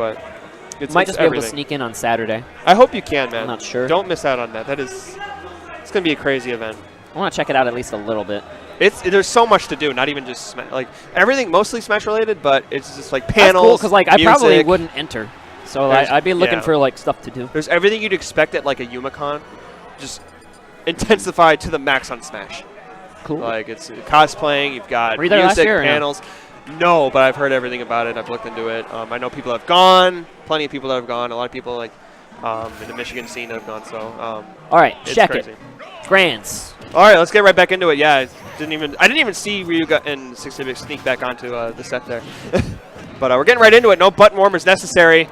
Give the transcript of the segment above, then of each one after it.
but it's Might just be able to everything. sneak in on Saturday. I hope you can, man. I'm not sure. Don't miss out on that. It's going to be a crazy event. I want to check it out at least a little bit. There's so much to do, not even just like everything, mostly Smash related, but it's just like That's panels. cool, because like I probably music. wouldn't enter, so I'd be looking for like stuff to do. There's everything you'd expect at like a Yumicon, just intensified to the max on Smash. Cool. Like it's cosplaying, you've got Were you there last music, year or no? panels. No, but I've heard everything about it. I've looked into it. I know people have gone. Plenty of people that have gone. A lot of people like in the Michigan scene that have gone. So all right, check crazy. it. Grands. All right, let's get right back into it. Yeah, I didn't even see Ryuga and 6-Bit sneak back onto the set there. But we're getting right into it. No button warmers necessary.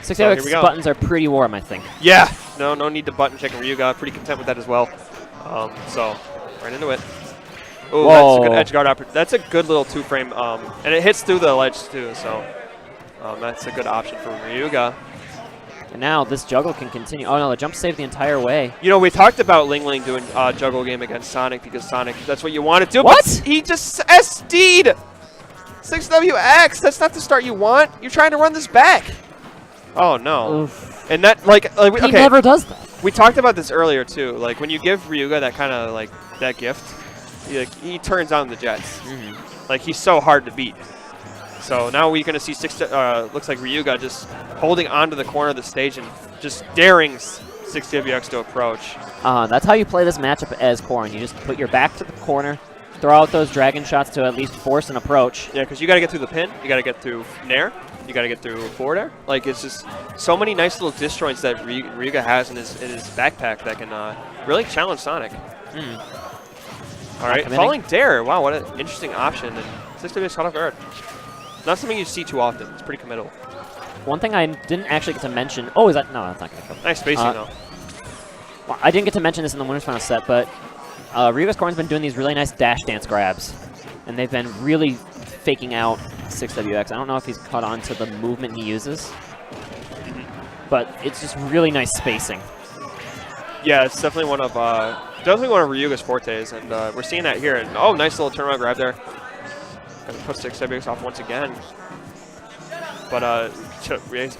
6-Bit buttons are pretty warm, I think. Yeah, no need to button check Ryuga. Pretty content with that as well. So right into it. Oh, that's a good edge guard opportunity. That's a good little 2-frame, and it hits through the ledge too. So that's a good option for Ryuga. And now this juggle can continue. Oh no, the jump saved the entire way. You know, we talked about Ling Ling doing juggle game against Sonic because Sonic, that's what you want to do. What? But he just SD'd 6WX. That's not the start you want. You're trying to run this back. Oh no. Oof. And that He never does that. We talked about this earlier too. Like when you give Ryuga that kind of like that gift, he turns on the jets. Like he's so hard to beat. So now we're going to see looks like Ryuga just holding onto the corner of the stage and just daring 6WX to approach. That's how you play this matchup as Corrin. You just put your back to the corner, throw out those dragon shots to at least force an approach. Yeah, because you got to get through the pin, you got to get through Nair, you got to get through forward air. Like it's just so many nice little disjoints that Ryuga has in his backpack that can really challenge Sonic. All right, falling dare. Wow, what an interesting option. And 6WX caught off guard. Not something you see too often. It's pretty committal. One thing I didn't actually get to mention. Oh, is that? No, that's not going to come. Nice spacing, though. Well, I didn't get to mention this in the winners final set, but Ryuga's Corrin's been doing these really nice dash dance grabs, and they've been really faking out 6WX. I don't know if he's caught on to the movement he uses, but it's just really nice spacing. Yeah, it's definitely one of Ryuga's fortes, and we're seeing that here. And oh, nice little turnaround grab there. Gonna put 6WX off once again. But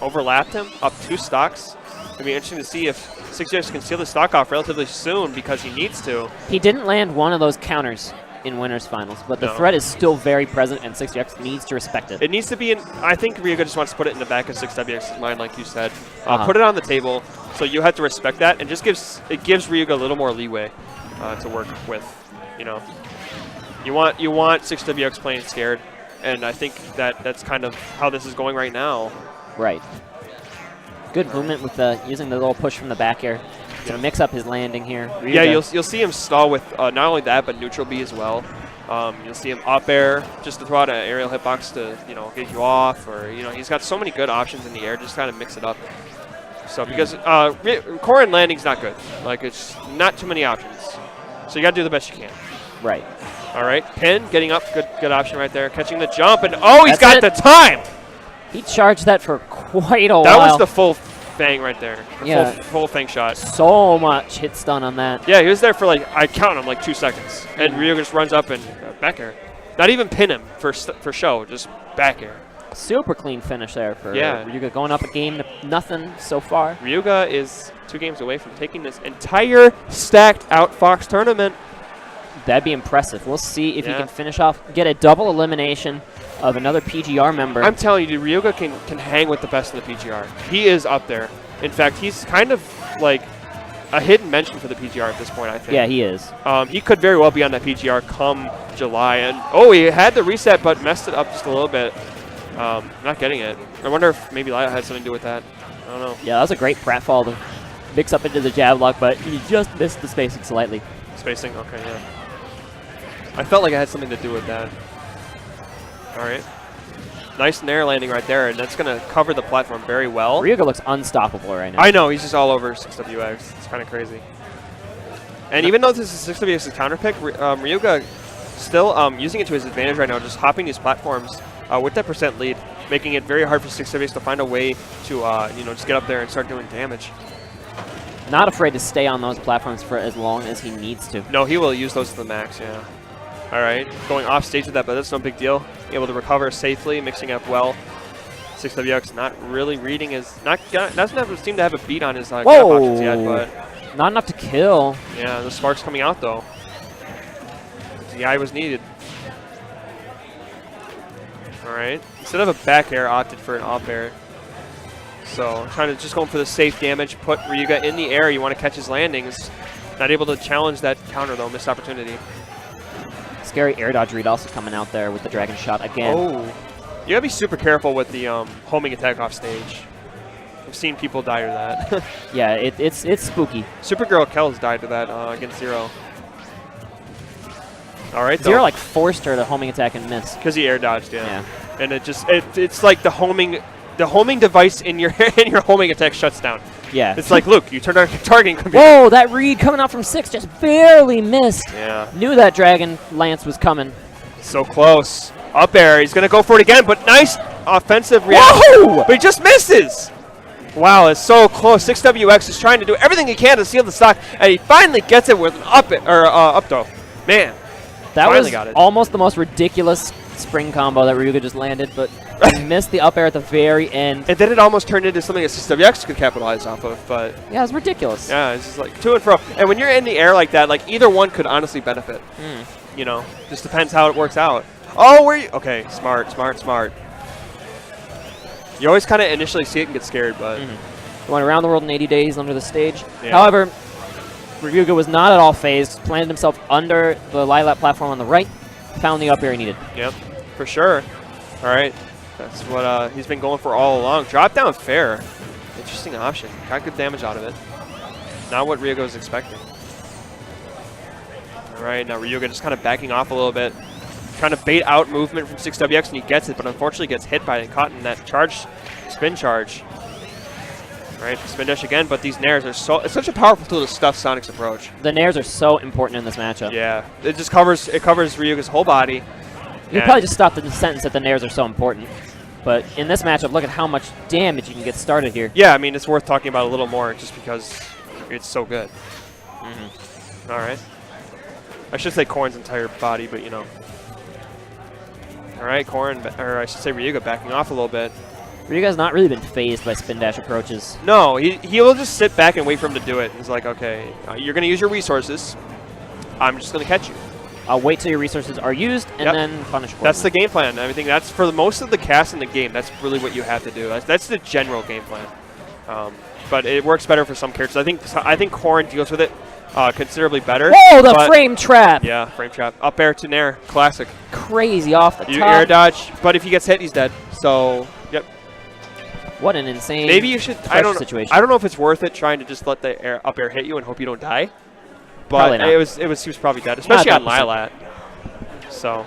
overlapped him up 2 stocks. It'll be interesting to see if 6WX can steal the stock off relatively soon because he needs to. He didn't land one of those counters in winners finals, but the threat is still very present, and 6WX needs to respect it. It needs to be in. I think Ryuga just wants to put it in the back of 6WX's mind, like you said. Put it on the table, so you have to respect that, and just gives Ryuga a little more leeway to work with. You know. You want 6WX playing scared, and I think that's kind of how this is going right now. Right. Good movement with using the little push from the back air to mix up his landing here. Ryuga. Yeah, you'll see him stall with not only that but neutral B as well. You'll see him up air just to throw out an aerial hitbox to get you off, or he's got so many good options in the air. Just kind of mix it up. So because Corrin landing's not good, like it's not too many options. So you got to do the best you can. Right. All right, pin, getting up, good option right there. Catching the jump, and oh, he's got the time! He charged that for quite a while. That was the full fang right there. Full fang shot. So much hit stun on that. Yeah, he was there for I count him 2 seconds. And Ryuga just runs up and back air. Not even pin him for show, just back air. Super clean finish there for Ryuga, going up a game to nothing so far. Ryuga is 2 games away from taking this entire stacked out Fox tournament. That'd be impressive. We'll see if he can finish off, get a double elimination of another PGR member. I'm telling you, dude, Ryuga can hang with the best of the PGR. He is up there. In fact, he's kind of like a hidden mention for the PGR at this point, I think. Yeah, he is. He could very well be on that PGR come July. And oh, he had the reset, but messed it up just a little bit. Not getting it. I wonder if maybe Lyle had something to do with that. I don't know. Yeah, that was a great pratfall to mix up into the jab lock, but he just missed the spacing slightly. Spacing? Okay, yeah. I felt like I had something to do with that. All right. Nice nair landing right there, and that's going to cover the platform very well. Ryuga looks unstoppable right now. I know. He's just all over 6WX. It's kind of crazy. And even though this is 6WX's counter pick, Ryuga still using it to his advantage right now, just hopping these platforms with that % lead, making it very hard for 6WX to find a way to just get up there and start doing damage. Not afraid to stay on those platforms for as long as he needs to. No, he will use those to the max, yeah. All right, going off stage with that, but that's no big deal. Able to recover safely, mixing up well. 6WX not really reading his, doesn't seem to have a beat on his grab options yet, but not enough to kill. yeah, the sparks coming out though. The eye was needed. All right, instead of a back air, opted for an up air. So trying to just going for the safe damage, put Ryuga in the air. You want to catch his landings. Not able to challenge that counter though, missed opportunity. Scary air dodge read also coming out there with the dragon shot again. Oh, you gotta be super careful with the homing attack off stage. I've seen people die to that. Yeah, it's spooky. Supergirl Kells died to that against Zero. All right, Zero like forced her to homing attack and miss. Because he air dodged, yeah. And it's like the homing device in your homing attack shuts down. Yeah. It's like, look, you turned on your targeting computer. Whoa, that read coming out from 6 just barely missed. Yeah. Knew that Dragon Lance was coming. So close. Up air. He's going to go for it again, but nice offensive reaction. Whoa! But he just misses. Wow, it's so close. 6WX is trying to do everything he can to seal the stock, and he finally gets it with an up throw. Man. That finally was got it. Almost the most ridiculous spring combo that Ryuga just landed, but he missed the up air at the very end. And then it almost turned into something that 6WX could capitalize off of, but yeah, it's ridiculous. yeah, it's just like to and fro. And when you're in the air like that, like either one could honestly benefit. You know, just depends how it works out. Oh, where you? Okay, smart. You always kind of initially see it and get scared, but Going around the world in 80 days under the stage. Yeah. However, Ryuga was not at all phased, planted himself under the Lilat platform on the right, found the up air he needed. Yep, for sure. All right, that's what he's been going for all along. Drop down fair. Interesting option. Got good damage out of it. Not what Ryuga was expecting. All right, now Ryuga just kind of backing off a little bit. Trying to bait out movement from 6WX, and he gets it, but unfortunately gets hit by it and caught in that spin charge. All right, spin dash again, but these nairs are it's such a powerful tool to stuff Sonic's approach. The nairs are so important in this matchup. Yeah, it covers Ryuga's whole body. You could probably just stop the sentence that the nairs are so important. But in this matchup, look at how much damage you can get started here. Yeah, I mean, it's worth talking about a little more just because it's so good. All right. I should say Corrin's entire body, but you know. All right, Corrin, or I should say Ryuga backing off a little bit. Ryuga's not really been phased by spin dash approaches. No, he will just sit back and wait for him to do it. He's like, okay, you're going to use your resources. I'm just going to catch you. I'll wait till your resources are used and then punish accordingly. That's the game plan. I think that's for most of the cast in the game. That's really what you have to do. That's the general game plan. But it works better for some characters. I think Corrin deals with it considerably better. Whoa, the frame trap! Yeah, frame trap. Up air to nair. Classic. Crazy off the top. You air dodge, but if he gets hit, he's dead. So, yep. What an insane Maybe you should. I don't know if it's worth it trying to just let the up air hit you and hope you don't die. But he was probably dead, especially on Lilat. So.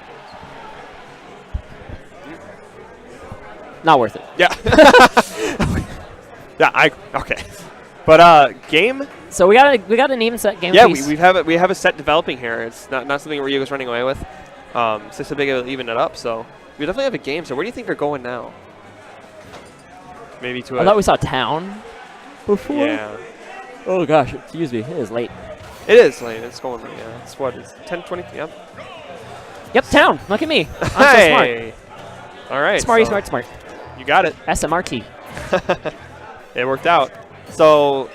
Not worth it. Yeah. Yeah. Okay. But game. So we got an even set game. Yeah, we have a set developing here. It's not something Ryuga's running away with. 6 big will even it up. So we definitely have a game. So where do you think they're going now? Maybe to. I thought we saw town before. Yeah. Oh gosh, excuse me. It is late. It is late. It's going. Yeah. It's what? It's 10:20. Yep. Yep. Town. Look at me. I'm Hey. so smart. All right. Smart. You got it. SMRT. It worked out. So,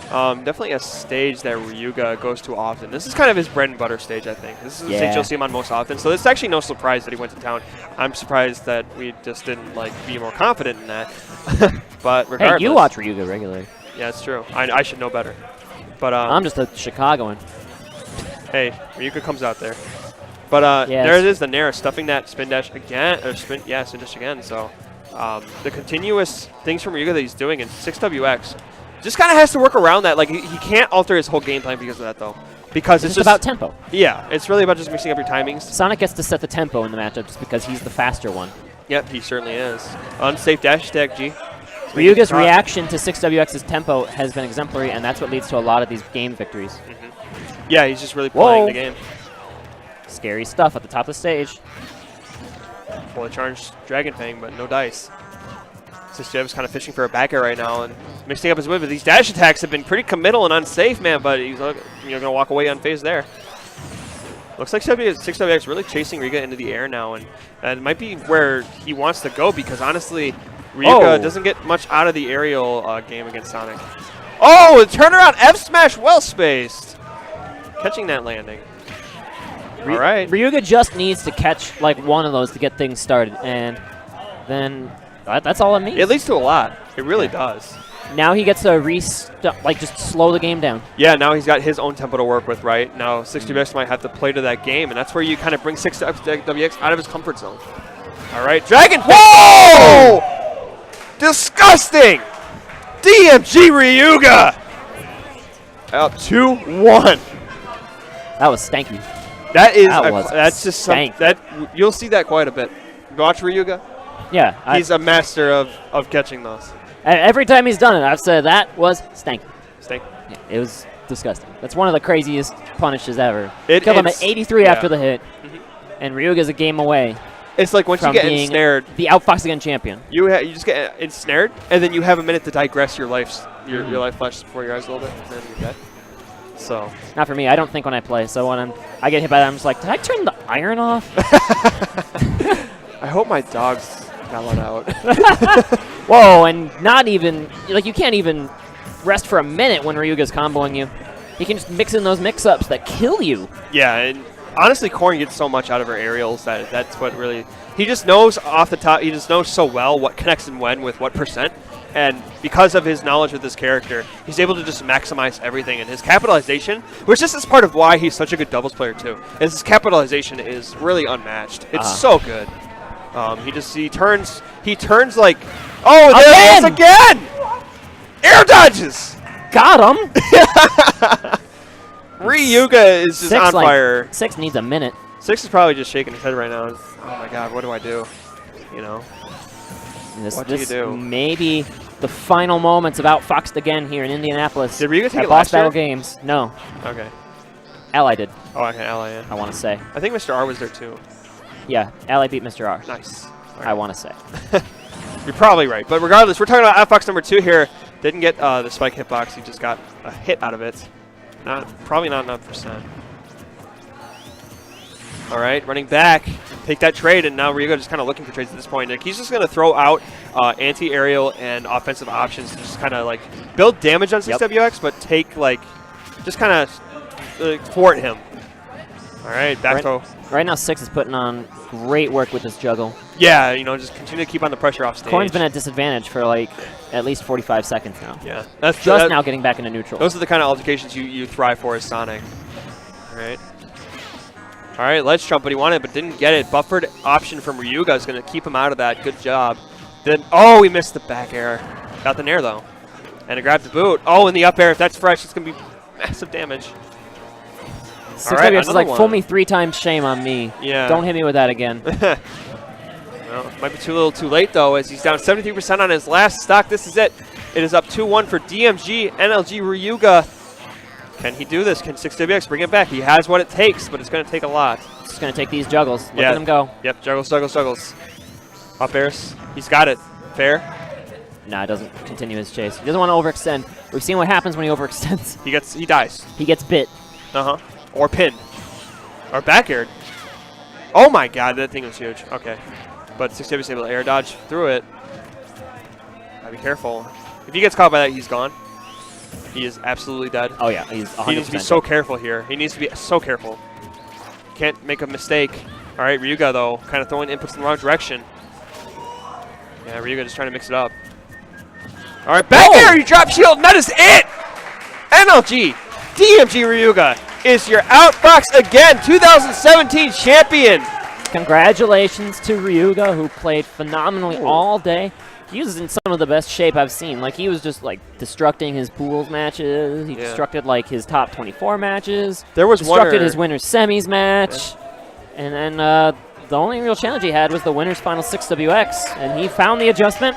definitely a stage that Ryuga goes to often. This is kind of his bread and butter stage, I think. This is the stage you'll see him on most often. So it's actually no surprise that he went to town. I'm surprised that we just didn't be more confident in that. But regardless, hey, you watch Ryuga regularly. Yeah, it's true. I should know better. But I'm just a Chicagoan. Hey, Ryuga comes out there. But there it is, the Nair stuffing that spin dash again, or spin dash again. So the continuous things from Ryuga that he's doing in 6WX just kind of has to work around that. Like he can't alter his whole game plan because of that, though. Because it's just about tempo. Yeah, it's really about just mixing up your timings. Sonic gets to set the tempo in the matchup just because he's the faster one. Yep, he certainly is. Unsafe dash attack, G. Ryuga's reaction to 6WX's tempo has been exemplary, and that's what leads to a lot of these game victories. Yeah, he's just really playing the game. Scary stuff at the top of the stage. Fully charged Dragon Fang, but no dice. 6WX kind of fishing for a back air right now and mixing up his whip. But these dash attacks have been pretty committal and unsafe, man, but he's going to walk away unfazed there. Looks like 6WX really chasing Ryuga into the air now, and that might be where he wants to go because, honestly, Ryuga doesn't get much out of the aerial game against Sonic. Oh, the turnaround F smash, well spaced. Catching that landing. All right. Ryuga just needs to catch like one of those to get things started, and then that's all it means. It leads to a lot. It really does. Now he gets to just slow the game down. Yeah, now he's got his own tempo to work with, right? Now 6WX might have to play to that game, and that's where you kind of bring 6WX out of his comfort zone. All right, Dragon. Whoa! Disgusting! DMG Ryuga! Up 2-1. That was stanky. That's just something that you'll see that quite a bit. Watch Ryuga. Yeah, he's a master of catching those. Every time he's done it, I've said that was stanky. Stanky. Yeah, it was disgusting. That's one of the craziest punishes ever. Killed him at 83 after the hit, and Ryuga's a game away. It's like once you get ensnared, the outfox again champion. You just get ensnared, and then you have a minute to digress your life flashes before your eyes a little bit, and then you're dead. So not for me. I don't think when I play. So when I get hit by that, I'm just like, did I turn the iron off? I hope my dogs got let out. Whoa, and not even like you can't even rest for a minute when Ryuga's comboing you. He can just mix in those mix-ups that kill you. Yeah, and honestly, Corrin gets so much out of her aerials that's what really he just knows off the top. He just knows so well what connects and when with what percent. And because of his knowledge of this character, he's able to just maximize everything. And his capitalization, which this is part of why he's such a good doubles player too, is his capitalization is really unmatched. It's so good. He turns like, oh, there it is again! Air dodges! Got him! Ryuga is just on fire. 6 needs a minute. 6 is probably just shaking his head right now. Oh my god, what do I do? You know? What do you do? Maybe the final moments of outfoxed again here in Indianapolis. Did Ryuga take it boss last year? battle games? No. Okay. Ally did. Oh, okay, Ally, yeah. I want to say. I think Mr. R was there too. Yeah, Ally beat Mr. R. Nice. Right. I want to say. You're probably right. But regardless, we're talking about outfox number 2 here. Didn't get the spike hitbox. He just got a hit out of it. Probably not enough percent. All right, running back. Take that trade, and now Ryuga just kind of looking for trades at this point. Like, he's just going to throw out anti-aerial and offensive options to just kind of like build damage on 6WX, but take like just kind of thwart him. All right, back throw. Right now, 6 is putting on great work with this juggle. Yeah, you know, just continue to keep on the pressure off stage. Corrin's been at disadvantage for like at least 45 seconds now. Yeah, that's just now getting back into neutral. Those are the kind of altercations you thrive for as Sonic. All right. All right, ledge jump, but he wanted it, but didn't get it. Buffered option from Ryuga is going to keep him out of that. Good job. Then, oh, he missed the back air. Got the nair, though. And it grabbed the boot. Oh, in the up air, if that's fresh, it's going to be massive damage. 6WX is like, fool me 3 times, shame on me. Yeah. Don't hit me with that again. Well, might be too little too late, though, as he's down 73% on his last stock. This is it. It is up 2-1 for DMG, NLG, Ryuga. Can he do this? Can 6WX bring it back? He has what it takes, but it's going to take a lot. It's just going to take these juggles. Look at him go. Yep, juggles, juggles, juggles. Up airs. He's got it. Fair? Nah, it doesn't continue his chase. He doesn't want to overextend. We've seen what happens when he overextends. He dies. He gets bit. Uh-huh. Or pinned. Or back aired. Oh my god, that thing was huge. Okay. But 6WX is able to air dodge through it. Gotta be careful. If he gets caught by that, he's gone. He is absolutely dead. Oh, yeah. He's 100% He needs to be so careful here. He needs to be so careful. Can't make a mistake. All right, Ryuga, though, kind of throwing inputs in the wrong direction. Yeah, Ryuga just trying to mix it up. All right, back air, you drop shield, and that is it! NLG, DMG Ryuga is your outfox again, 2017 champion. Congratulations to Ryuga, who played phenomenally all day. He was in some of the best shape I've seen. Like, he was just, like, destructing his pools matches. He destructed, like, his top 24 matches. There was destructed his winners semis match. And then the only real challenge he had was the winners final 6WX. And he found the adjustment,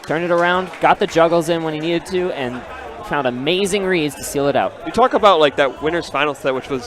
turned it around, got the juggles in when he needed to, and found amazing reads to seal it out. You talk about, like, that winners final set, which was